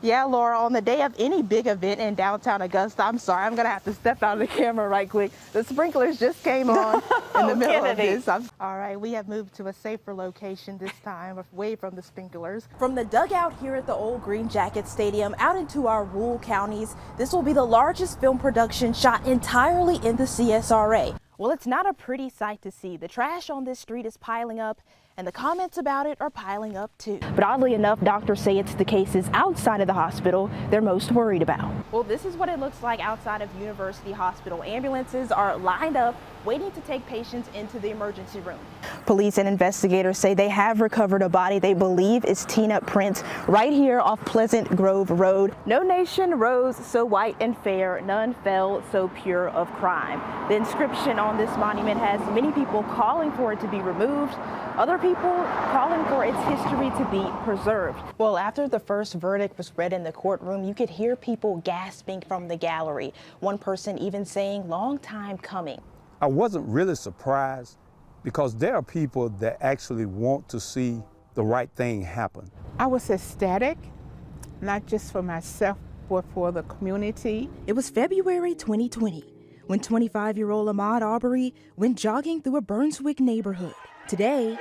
Yeah, Laura, on the day of any big event in downtown Augusta, I'm sorry, I'm going to have to step out of the camera right quick. The sprinklers just came on in the middle of this. All right, we have moved to a safer location this time, away from the sprinklers. From the dugout here at the old Green Jacket Stadium out into our rural counties, this will be the largest film production shot entirely in the CSRA. Well, it's not a pretty sight to see. The trash on this street is piling up, and the comments about it are piling up too. But oddly enough, doctors say it's the cases outside of the hospital they're most worried about. Well, this is what it looks like outside of University Hospital. Ambulances are lined up, waiting to take patients into the emergency room. Police and investigators say they have recovered a body they believe is Tina Prince right here off Pleasant Grove Road. No nation rose so white and fair, none fell so pure of crime. The inscription on this monument has many people calling for it to be removed, other people calling for its history to be preserved. Well, after the first verdict was read in the courtroom, you could hear people gasping from the gallery. One person even saying, "Long time coming." I wasn't really surprised because there are people that actually want to see the right thing happen. I was ecstatic, not just for myself, but for the community. It was February 2020 when 25-year-old Ahmaud Arbery went jogging through a Brunswick neighborhood. Today,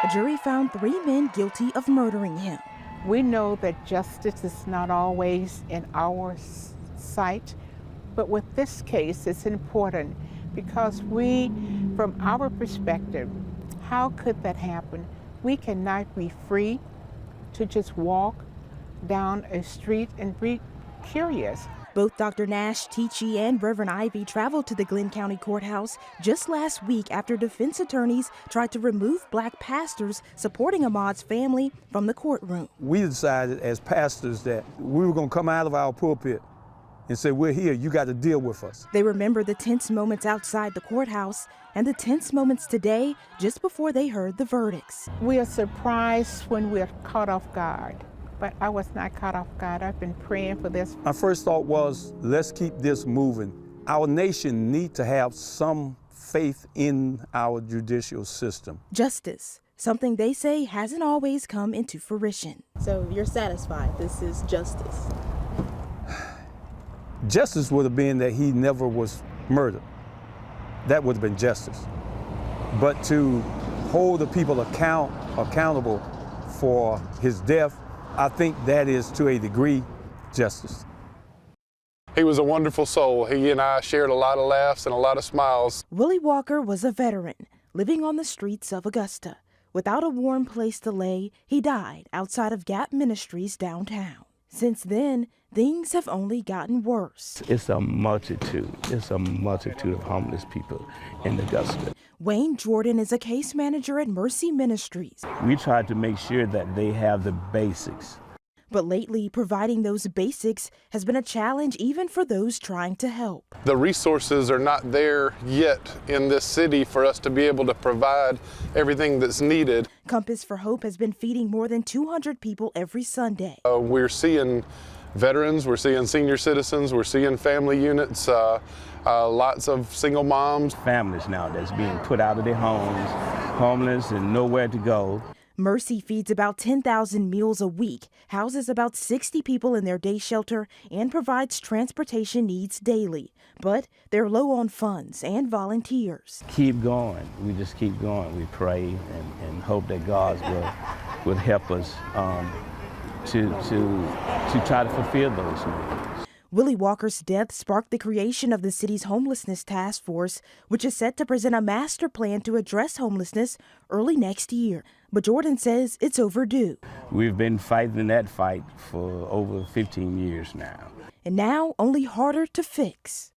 a jury found 3 men guilty of murdering him. We know that justice is not always in our sight, but with this case, it's important because from our perspective, how could that happen? We cannot be free to just walk down a street and be curious. Both Dr. Nash, Teachy, and Reverend Ivy traveled to the Glenn County Courthouse just last week after defense attorneys tried to remove black pastors supporting Ahmaud's family from the courtroom. We decided as pastors that we were going to come out of our pulpit and say, "We're here, you got to deal with us." They remember the tense moments outside the courthouse and the tense moments today just before they heard the verdicts. We are surprised when we're caught off guard, but I was not caught off guard. I've been praying for this. My first thought was, let's keep this moving. Our nation needs to have some faith in our judicial system. Justice, something they say hasn't always come into fruition. So you're satisfied this is justice? Justice would have been that he never was murdered. That would have been justice. But to hold the people accountable for his death, I think that is, to a degree, justice. He was a wonderful soul. He and I shared a lot of laughs and a lot of smiles. Willie Walker was a veteran living on the streets of Augusta. Without a warm place to lay, he died outside of Gap Ministries downtown. Since then, things have only gotten worse. It's a multitude of homeless people in Augusta. Wayne Jordan is a case manager at Mercy Ministries. We try to make sure that they have the basics. But lately, providing those basics has been a challenge even for those trying to help. The resources are not there yet in this city for us to be able to provide everything that's needed. Compass for Hope has been feeding more than 200 people every Sunday. We're seeing veterans, we're seeing senior citizens, we're seeing family units, lots of single moms. Families now that's being put out of their homes, homeless and nowhere to go. Mercy feeds about 10,000 meals a week, houses about 60 people in their day shelter, and provides transportation needs daily. But they're low on funds and volunteers. Keep going. We just keep going. We pray and hope that God will help us to try to fulfill those needs. Willie Walker's death sparked the creation of the city's homelessness task force, which is set to present a master plan to address homelessness early next year. But Jordan says it's overdue. We've been fighting that fight for over 15 years now. And now only harder to fix.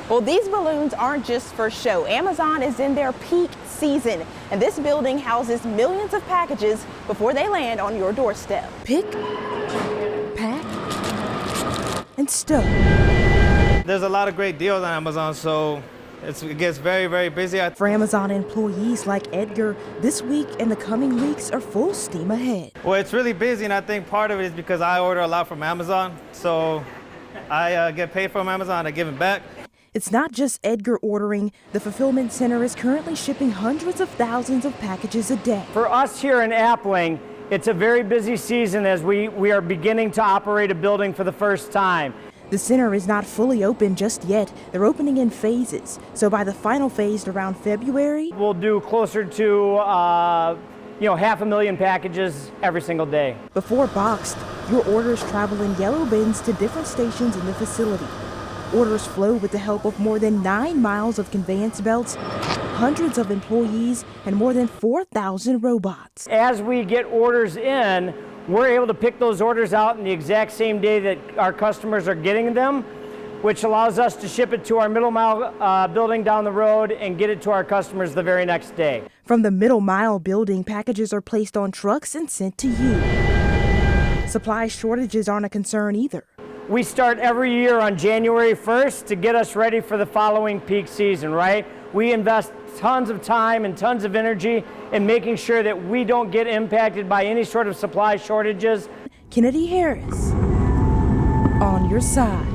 Well, these balloons aren't just for show. Amazon is in their peak season, and this building houses millions of packages before they land on your doorstep. Pick, pack, and stow. There's a lot of great deals on Amazon, so it gets very, very busy. For Amazon employees like Edgar, this week and the coming weeks are full steam ahead. Well, it's really busy, and I think part of it is because I order a lot from Amazon, so I get paid from Amazon, I give it back. It's not just Edgar ordering. The fulfillment center is currently shipping hundreds of thousands of packages a day. For us here in Appling, It's a very busy season as we are beginning to operate a building for the first time. The center is not fully open just yet. They're opening in phases. So by the final phase around February, we'll do closer to 500,000 packages every single day. Before boxed, your orders travel in yellow bins to different stations in the facility. Orders flow with the help of more than 9 miles of conveyance belts, hundreds of employees, and more than 4,000 robots. As we get orders in, we're able to pick those orders out in the exact same day that our customers are getting them, which allows us to ship it to our middle mile building down the road and get it to our customers the very next day. From the middle mile building, packages are placed on trucks and sent to you. Supply shortages aren't a concern either. We start every year on January 1st to get us ready for the following peak season, right? We invest tons of time and tons of energy in making sure that we don't get impacted by any sort of supply shortages. Kennedi Harris, on your side.